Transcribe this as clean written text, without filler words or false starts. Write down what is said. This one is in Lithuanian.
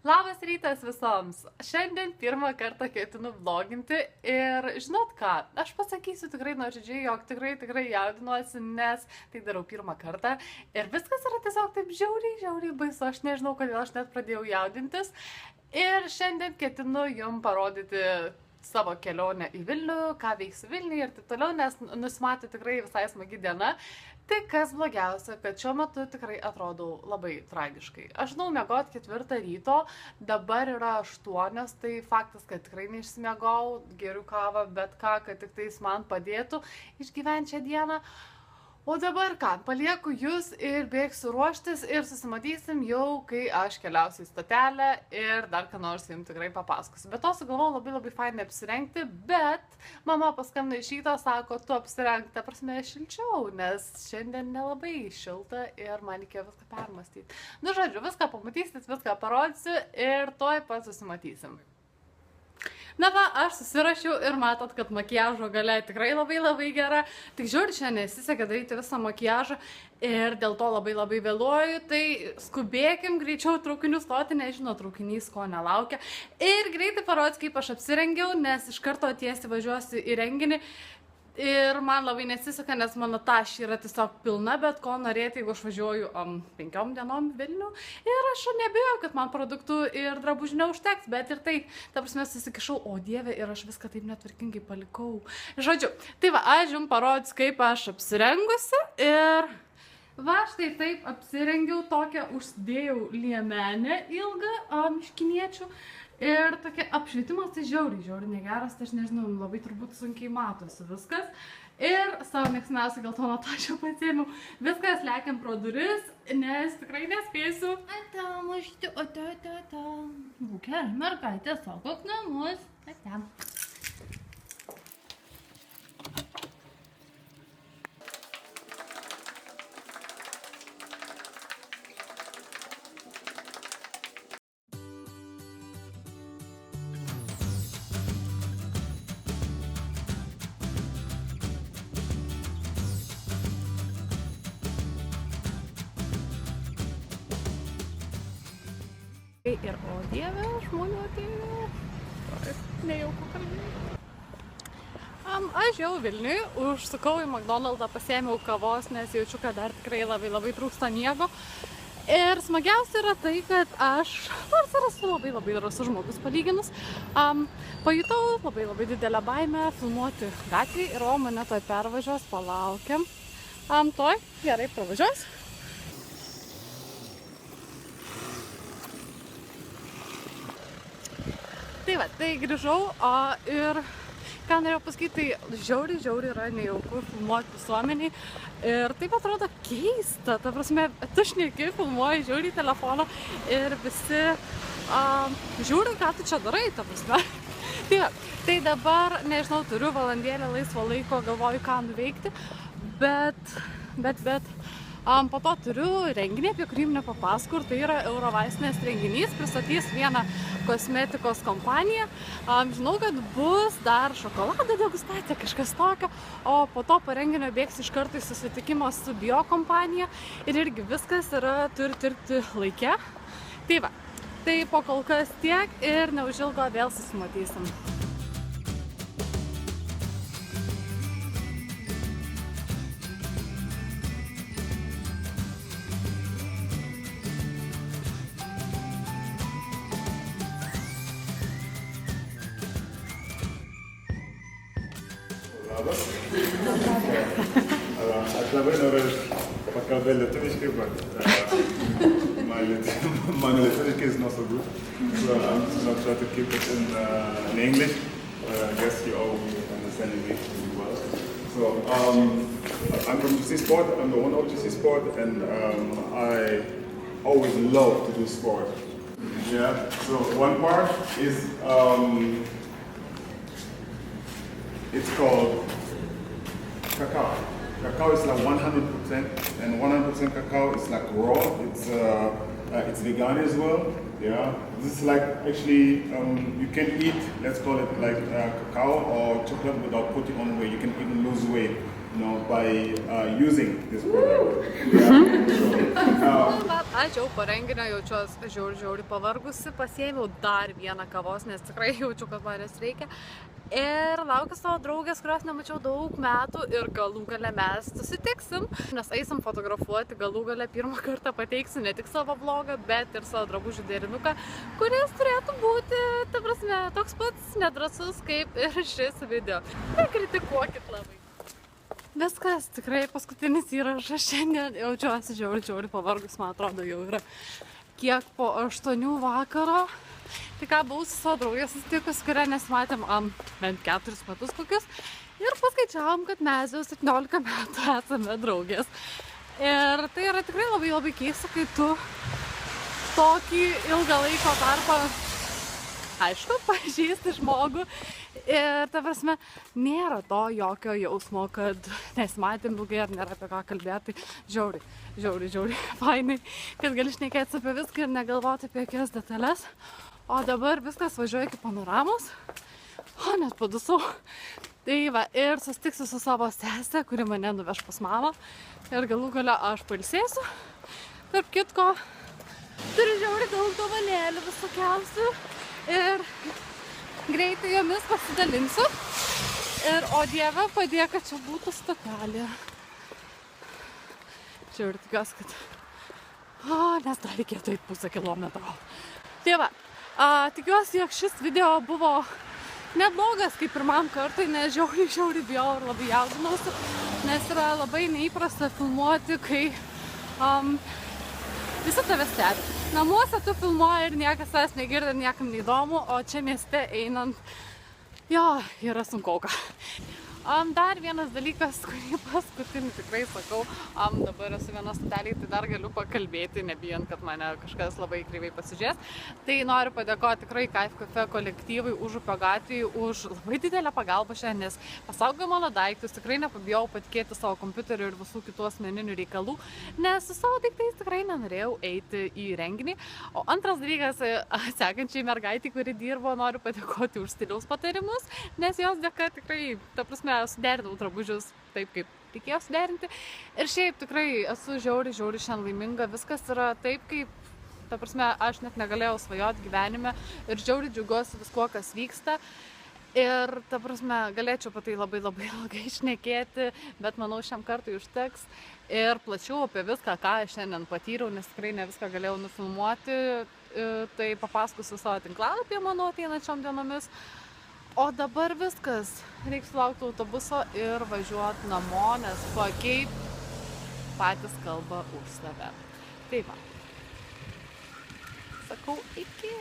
Labas rytas visoms. Šiandien pirmą kartą ketinu vloginti ir žinot ką, aš pasakysiu tikrai nuoširdžiai, jog tikrai jaudinuosi, nes tai darau pirmą kartą ir viskas yra tiesiog taip žiauriai baisu, aš nežinau, kodėl aš net pradėjau jaudintis ir šiandien ketinu jums parodyti savo kelionę į Vilnių, ką veiksiu Vilniuje ir taip toliau, nes nusimato tikrai visai smagi diena. Tik kas blogiausia, kad šiuo metu tikrai atrodau labai tragiškai. Aš žinau, miegot 4 ryto, dabar yra 8, tai faktas, kad tikrai neišsimiegau, geriu kavą, bet ką, kad tik tais man padėtų išgyventi šią dieną. O dabar ką, palieku jūs ir bėgsiu ruoštis ir susimatysim jau, kai aš keliausiu į stotelę ir dar ką nors jums tikrai papasakosiu. Bet to sugalvojau labai fainai apsirengti, bet mama paskambino iš ryto, sako, tu apsirenk, ta prasme, šilčiau, nes šiandien nelabai šilta ir man reikėjo viską permastyti. Nu, žodžiu, viską pamatysit, viską parodysiu ir tuoj pat susimatysim. Na va, aš susirašiau ir matot, kad makiažo galia tikrai labai gera. Tik žiūrėt, šiandien nesisekė daryti visą makiažą ir dėl to labai vėluoju. Tai skubėkim greičiau traukinių stoti, nežinau, traukinys ko nelaukia. Ir greitai parodys, kaip aš apsirengiau, nes iš karto tiesiai važiuosiu į renginį. Ir man labai nesiseka, nes mano tašė yra tiesiog pilna, bet ko norėti, jeigu aš važiuoju 5 dienom Vilnių. Ir aš nebijau, kad man produktų ir drabužių neužteks, bet ir tai, ta prasme, susikišau, o dieve, ir aš viską taip netvarkingai palikau. Žodžiu, tai va, aš jums parodys, kaip aš apsirengusi ir va, štai taip apsirengiau, tokią užsidėjau liemenę ilgą miškiniečių. Ir tokia apšvietimas tai žiauriai negeras, tai aš nežinau, labai turbūt sunkiai matosi viskas. Ir savo mėgstamiausią geltoną tašę pasiėmiau. Viskas lekiam pro duris, nes tikrai nespėsiu. Ate, mažyti, ate. Būkė, mergaitė, saugok namus. Ate. Ir o dieve, žmonių atėjo, nejauku kalbėjau. Aš jau Vilniui, užsukau į McDonald'ą, pasėmiau kavos, nes jaučiu, kad dar tikrai labai trūksta miego. Ir smagiausia yra tai, kad aš, nors ir esu labai drąsus žmogus palyginus, pajutau labai didelę baimę filmuoti gatvį ir mane toj pervažiuos, palaukiam. Toj, gerai, pravažiuos. Tai va, tai grįžau ir ką norėjau pasakyti, tai žiauriai yra nejauku filmuoti visuomeniai ir taip atrodo keista, ta prasme, tu šneki, filmuoji, žiūri į telefoną ir visi žiūri, ką tu čia darai, ta prasme. Tai va, tai dabar, nežinau, turiu valandėlę laisvo laiko, galvoju, ką nuveikti, bet po to turiu renginį, apie kurį nepapasakau, tai yra Eurovaistinės renginys, pristatys vieną kosmetikos kompaniją. Žinau, kad bus dar šokolado degustacija, kažkas tokio, o po to po renginio bėgs iš karto į susitikimą su bio kompanija ir irgi viskas turi tirpti laike. Tai va, tai po kol kas tiek ir neužilgo vėl susimatysim. Aš labai noriu pakalbėti lietuviškai, bet mano lietuviškai is not so good. So I'm just going to try to keep it in English. I guess you all understand English really well. So I'm from GC Sport, I'm the owner of GC Sport, and I always love to do sport. Yeah, so one part is it's called cacao. Cacao is like 100%, and 100% cacao is like raw. It's vegan as well. Yeah, this is like actually you can eat. Let's call it like cacao or chocolate without putting on weight. You can even lose weight. by using this product. Aš jau po renginio jaučiuosi žiauriai pavargusi, pasiėmiau dar vieną kavos, nes tikrai jaučiu, kad manęs reikia. Ir laukiu savo draugės, kurios nemačiau daug metų ir galų gale mes susitiksim, nes eisim fotografuoti, galų gale pirmą kartą pateiksiu ne tik savo vlogą, bet ir savo drabužių derinuką, kuris turėtų būti, ta prasme, toks pats nedrąsus kaip ir šis video. Nekritikuokit labai. Viskas, tikrai paskutinis įrašas šiandien, jaučiuosi žiauriai pavargus, man atrodo jau yra kiek po 8 vakaro. Tai ką, buvau su savo draugės susitikus, kurią nesimatėm bent 4 metus kokius. Ir paskaičiavom, kad mes jau 17 metų esame draugės. Ir tai yra tikrai labai keista, kai tu tokį ilgą laiko tarpą, aišku, pažįsti žmogų. Ir ta prasme, nėra to jokio jausmo, kad nesimatėm ilgai ar nėra apie ką kalbėti. Žiauriai fainai, kad gali šnekėti apie viską ir negalvoti apie jokias detalės. O dabar viskas važiuoja iki panoramos. Net padusau. Tai va, ir susitiksiu su savo sesė, kuri mane nuveš pas mamą. Ir galų gale aš pailsėsiu. Tarp kitko, turiu žiauriai daug dovanėlių visokiausių. Ir greitai jomis pasidalinsiu. Ir o Dieve padėk, kad čia būtų stotelė. Čia ir tikiuosi, kad... nes dar reikėtų eit 0,5 kilometro. Tai va, tikiuosi, jog šis video buvo neblogas kaip pirmam kartui, nes žiauriai bijau ir labai jaudinausi, nes yra labai neįprasta filmuoti, kai visi tave stebi. Namuose tu filmuoji ir niekas tavęs negirdi, niekam neįdomu, o čia mieste einant, yra sunkauka. Dar vienas dalykas, kurį paskutinį tikrai sakau, dabar esu viena stotelėje, tai dar galiu pakalbėti, nebijant, kad mane kažkas labai kreivai pasižiūrės. Tai noriu padėkoti tikrai Kaif Cafe kolektyvui Užupio gatvėje už labai didelę pagalbą šiandien, nes pasaugojo mano daiktus, tikrai nepabijau patikėti savo kompiuteriu ir visų kitų asmeninių reikalų, nes su savo daiktais tikrai nenorėjau eiti į renginį. O antras dalykas, sekančiai mergaitį, kuri dirbo, noriu padėkoti už stiliaus patarimus, nes jos dėka tikrai, ta prasme, suderinau drabužius taip, kaip reikėjo suderinti. Ir šiaip tikrai esu žiauriai šiandien laiminga. Viskas yra taip, kaip, ta prasme, aš net negalėjau svajoti gyvenime. Ir žiauriai džiaugiuosi viskuo, kas vyksta. Ir, ta prasme, galėčiau apie tai labai ilgai šnekėti, bet manau, šiam kartui užteks. Ir plačiau apie viską, ką aš šiandien patyriau, nes tikrai ne viską galėjau nufilmuoti. Tai papasakosiu savo tinklalapyje mano ateinančiom dienomis. O dabar viskas. Reiks laukti autobuso ir važiuoti namo, nes tokiai patys kalba už save. Tai va. Sakau, iki.